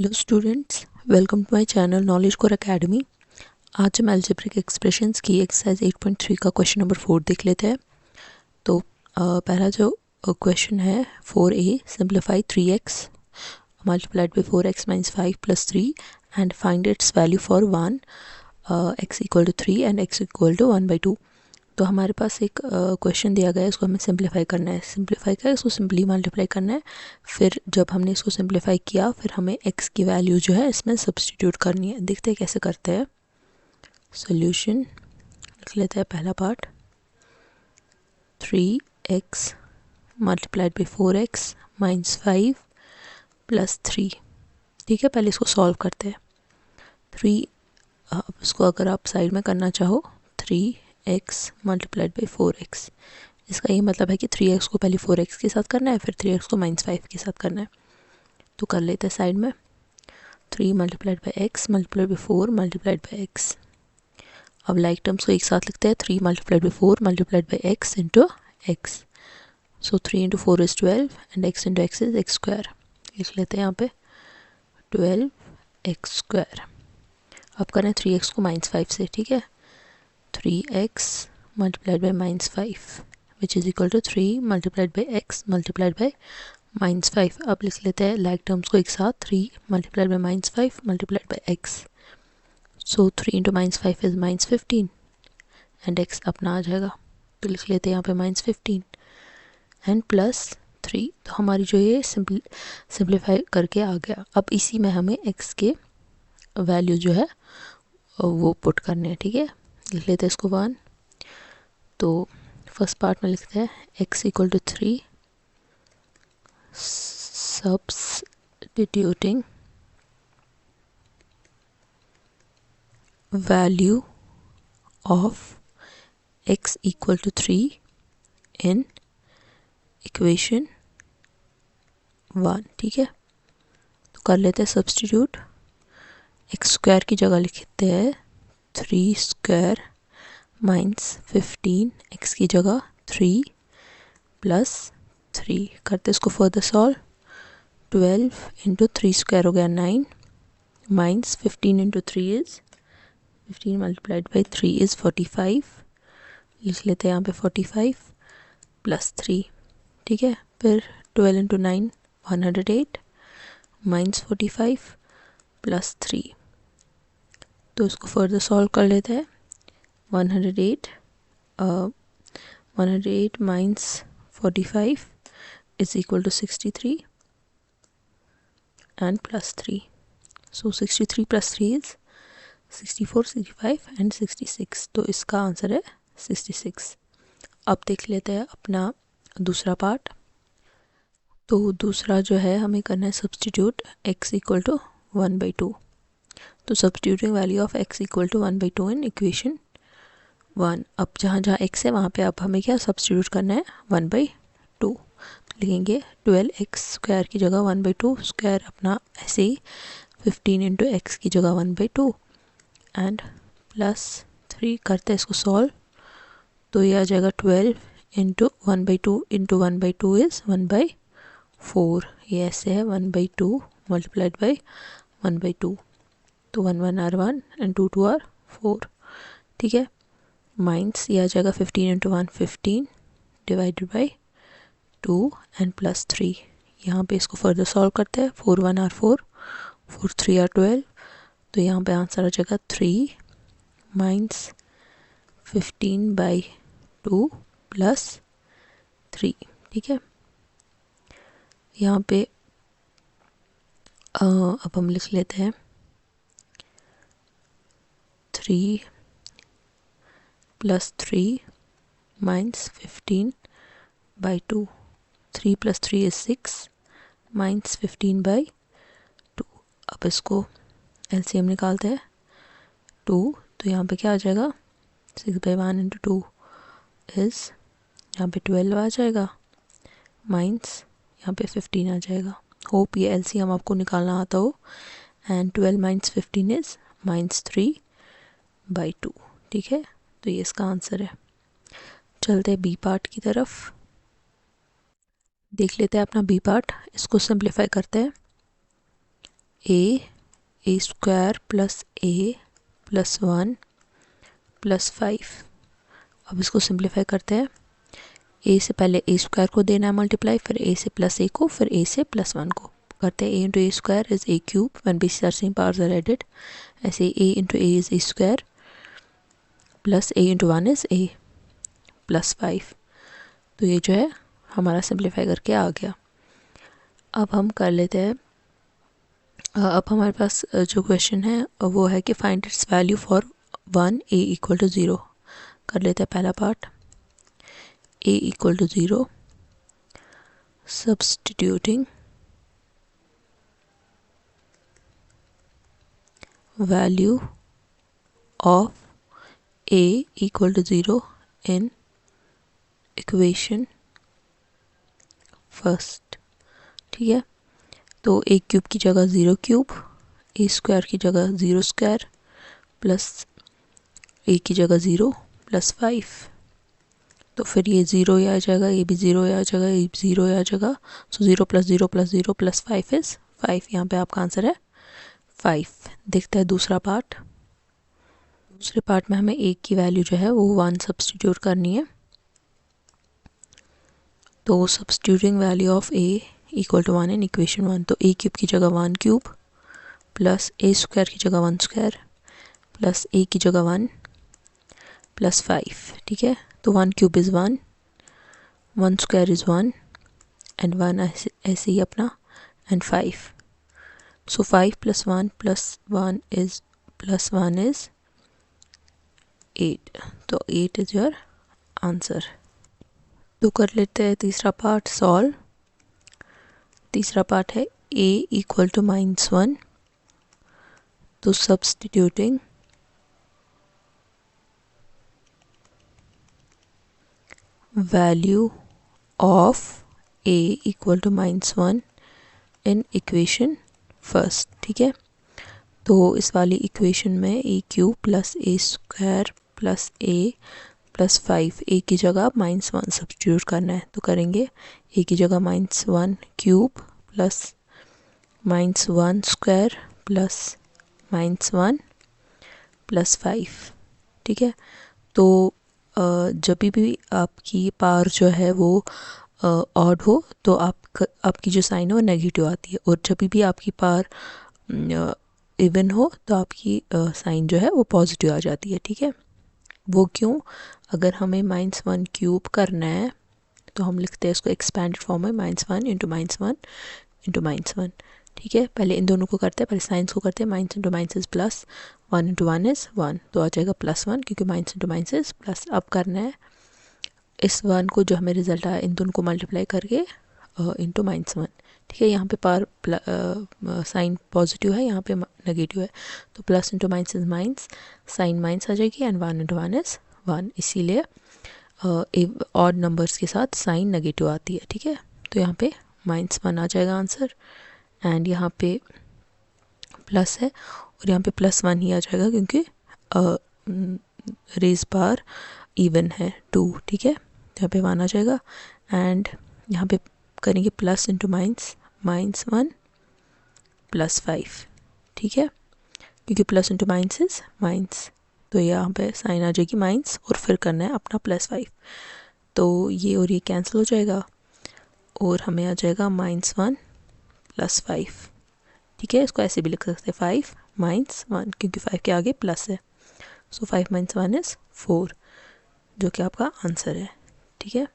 Hello students, welcome to my channel knowledge core academy. आज हम algebraic expressions की exercise 8.3 का क्वेश्चन नंबर 4 देख लेते हैं। तो पहला जो क्वेश्चन है 4a, simplify 3x multiplied by 4x minus 5 plus 3 and find its value for 1 x equal to 3 and x equal to 1/2। तो हमारे पास एक क्वेश्चन दिया गया है, इसको हमें सिंप्लीफाई करना है। सिंप्लीफाई क्या है, इसको सिंपली मल्टीप्लाई करना है। फिर जब हमने इसको सिंप्लीफाई किया, फिर हमें x की वैल्यू जो है इसमें सब्स्टिट्यूट करनी है। देखते हैं कैसे करते हैं। सॉल्यूशन लिख लेते हैं। पहला part 3x multiplied by 4x minus 5 plus 3। ठीक है, पहले इसको सॉल्व करते हैं। 3 अब इसको अगर आप साइड में करना चाहो 3x मल्टीप्लाइड बाई 4x, इसका ये मतलब है कि 3x को पहले 4x के साथ करना है, फिर 3x को माइनस 5 के साथ करना है। तो कर लेते हैं साइड में। 3 multiplied by x multiplied by 4 multiplied by x। अब लाइक टर्म्स को एक साथ लिखते हैं। 3 multiplied by 4 multiplied by x into x। So 3 into 4 is 12 and x into x is x square. लिख लेते हैं यहाँ पे 12x स्क्वायर। अब करें 3x को माइनस 5 से। ठीक है, 3x multiplied by minus 5 which is equal to 3 multiplied by x multiplied by minus 5। अब लिख लेते हैं लाइक टर्म्स को एक साथ। 3 multiplied by minus 5 multiplied by x। So 3 into minus 5 is minus 15 and x अपना आ जाएगा। तो लिख लेते हैं यहाँ पे माइनस 15 एंड प्लस 3। तो हमारी जो ये सिंप्लीफाई करके आ गया। अब इसी में हमें x के वैल्यू जो है वो पुट करने हैं। ठीक है, लिख लेते हैं इसको 1। तो फर्स्ट पार्ट में लिखते हैं x equal to 3 substituting value of x equal to 3 in equation 1। ठीक है, तो कर लेते हैं सब्स्टिट्यूट। x स्क्वायर की जगह लिखते हैं 3 स्क्वायर माइनस 15, x की जगह 3 प्लस 3। करते इसको फर्दर सॉल्व। 12 इंटू 3 स्क्वायर हो गया 9 minus 15 into 3 is 15 multiplied by 3 is 45। लिख लेते हैं यहाँ पे 45 प्लस 3। ठीक है, फिर 12 इंटू 9 108 माइनस 45 प्लस 3। तो इसको फर्दर सॉल्व कर लेते हैं। 108 minus 45 is equal to 63 and plus 3। So 63 plus 3 is 64, 65 and 66। तो इसका आंसर है 66। अब देख लेते हैं अपना दूसरा पार्ट। तो दूसरा जो है हमें करना है सब्स्टिट्यूट x इक्वल टू 1/2। तो substituting value of x equal to 1/2 in equation 1। अब जहाँ जहाँ x है वहाँ पे अब हमें क्या सब्स्टिट्यूट करना है 1/2। लिखेंगे 12x स्क्वायर की जगह 1/2 स्क्वायर अपना ऐसे ही 15 इंटू एक्स की जगह 1/2 एंड प्लस 3। करते हैं इसको सॉल्व। तो ये आ जाएगा 12 इंटू 1/2 इंटू 1/2 इज़ 1/4। ये ऐसे है 1/2 मल्टीप्लाइड बाई 1/2। तो 1 1 आर 1 एंड 2 2 आर 4। ठीक है, माइनस ये आ जाएगा 15 into 1 15 divided by 2 and plus 3। यहाँ पे इसको फर्दर सॉल्व करते हैं। 4 1 आर 4 4 3 आर 12। तो यहाँ पे आंसर आ जाएगा 3 माइनस 15/2 प्लस 3। ठीक है, यहाँ पे अब हम लिख लेते हैं 3 plus 3 minus 15/2। 3 plus 3 is 6 minus 15/2। अब इसको एलसीएम निकालते हैं 2। तो यहाँ पे क्या आ जाएगा 6/1 इंटू 2 इज़ यहाँ पे 12 आ जाएगा माइनस यहाँ पे 15 आ जाएगा। होप ये एलसीएम आपको निकालना आता हो। And 12 minus 15 is minus 3/2। ठीक है, तो ये इसका आंसर है। चलते हैं बी पार्ट की तरफ। देख लेते हैं अपना बी पार्ट। इसको सिंप्लीफाई करते हैं। ए square plus a plus 1 plus 5। अब इसको सिंप्लीफाई करते हैं। ए से पहले ए स्क्वायर को देना है मल्टीप्लाई, फिर ए से प्लस ए को, फिर ए से प्लस 1 को करते हैं। A into A square is A cube, when bases are same powers are added. ऐसे A into A is A square plus A into 1 is A plus 5। तो ये जो है हमारा सिंप्लीफाई करके आ गया। अब हम कर लेते हैं, अब हमारे पास जो क्वेश्चन है वो है कि find its value for 1 a equal to 0। कर लेते हैं पहला part, a equal to 0, substituting value of a equal to 0 in equation first. ठीक है, तो ए क्यूब की जगह 0 क्यूब, ए स्क्वायर की जगह 0 स्क्वायर प्लस ए की जगह 0 प्लस 5। तो फिर ये 0 आ जाएगा, ये भी 0 आ जाएगा, ये भी 0 आ जाएगा। सो 0 प्लस 0 प्लस 0 प्लस 5 इज 5। यहाँ पे आपका आंसर है 5। देखते हैं दूसरा पार्ट। दूसरे पार्ट में हमें ए की वैल्यू जो है वो 1 सब्स्टिट्यूट करनी है। तो substituting value of a equal to 1 in equation 1। तो ए क्यूब की जगह 1 क्यूब प्लस ए स्क्वायर की जगह 1 स्क्वायर प्लस ए की जगह 1 प्लस 5। ठीक है, तो 1 cube is 1, 1 square is 1 and 1 ऐसे ही अपना and 5। So 5 plus 1 plus 1 is plus 1 is 8। तो 8 इज़ योर आंसर। तो कर लेते हैं तीसरा पार्ट सॉल्व। तीसरा पार्ट है a इक्वल टू -1। तो substituting value of a equal to -1 in equation first. ठीक है, तो इस वाली इक्वेशन में a cube plus a square plus a plus 5, a की जगह -1 सब्स्टिट्यूट करना है। तो करेंगे ए की जगह -1 cube plus -1 square plus -1 plus 5। ठीक है, तो जब भी आपकी पावर जो है वो ऑड हो तो आपकी जो साइन है वो नेगेटिव आती है, और जब भी आपकी पावर इवन हो तो आपकी साइन जो है वो पॉजिटिव आ जाती है। ठीक है, वो क्यों? अगर हमें -1 क्यूब करना है तो हम लिखते हैं इसको एक्सपेंडेड फॉर्म में -1 इंटू -1 इंटू -1। ठीक है, पहले इन दोनों को करते हैं, पहले साइंस को करते हैं। Minus into minus is plus, 1 into 1 is 1, तो आ जाएगा +1 क्योंकि minus into minus is plus. अब करना है इस 1 को जो हमें रिजल्ट आया इन दोनों को मल्टीप्लाई करके इंटू -1। ठीक है, यहाँ पे पावर साइन पॉजिटिव है, यहाँ पे नेगेटिव है, तो plus into minus is minus, sign minus आ जाएगी एंड 1 इंटू 1 इज़ 1। इसीलिए ऑड नंबर्स के साथ साइन नेगेटिव आती है। ठीक है, तो यहाँ पे -1 आ जाएगा आंसर, एंड यहाँ पे प्लस है और यहाँ पे +1 ही आ जाएगा क्योंकि रेज पावर इवन है 2। ठीक है, यहाँ पे 1 आ जाएगा एंड यहाँ पे करेंगे प्लस इंटू माइनस, -1 प्लस 5। ठीक है, क्योंकि plus into minus is minus, तो यहाँ पे साइन आ जाएगी माइनस और फिर करना है अपना +5। तो ये और ये कैंसिल हो जाएगा और हमें आ जाएगा -1 प्लस 5। ठीक है, इसको ऐसे भी लिख सकते हैं 5 - 1 क्योंकि 5 के आगे प्लस है। सो 5 - 1 इज़ 4, जो कि आपका आंसर है। ठीक है।